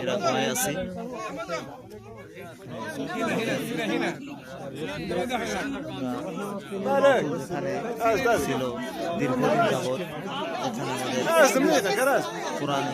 এরা ভয় আছে। এখানে ছিল দীর্ঘদিন যাবৎ। এখানে কোরআন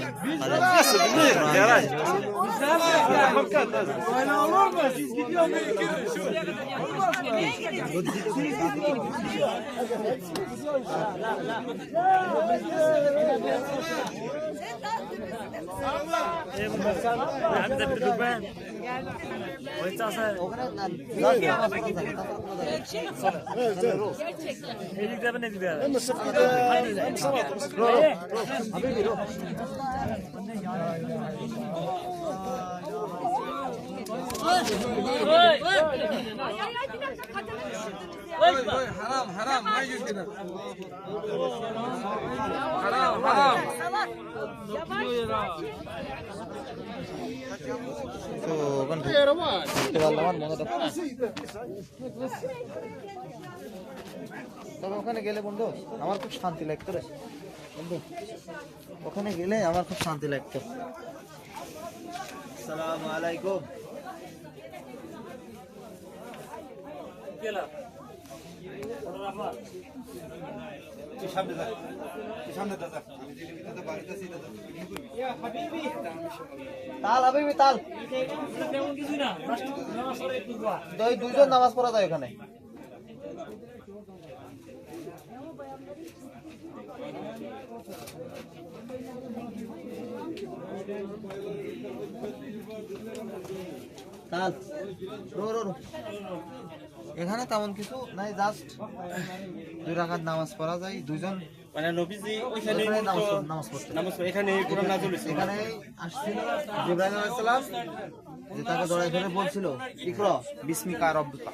haram haram ما يجوز كده haram haram তো ওখানে দেখতে পারলাম আর মনে তবে ওখানে গেলে বন্ধু আমার খুব শান্তি লাগতো রে বন্ধু, ওখানে গেলে আমার খুব শান্তি লাগতো। আসসালামু আলাইকুম। তাল হাবিবি তাল দুইজন নামাজ পড়া যায় ওখানে। তাল রো রো রো এখানে তেমন কিছু নাই, জাস্ট 2 রাকাত নামাজ পড়া যায় দুইজন। মানে নবীজি ওইখানে নামাজ পড়তে নামাজ পড়ে এখানে কোরআন নাযিল হইছে। এখানে আসছিল জিবরাইল আলাইহিস সালাম, যে তাকে জড়াই ধরে বলছিল ইকরা বিসমিকা রাব্বিকা।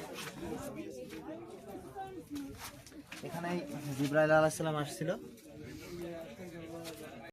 এখানে জিবরাইল আলাইহিস সালাম আসছিল,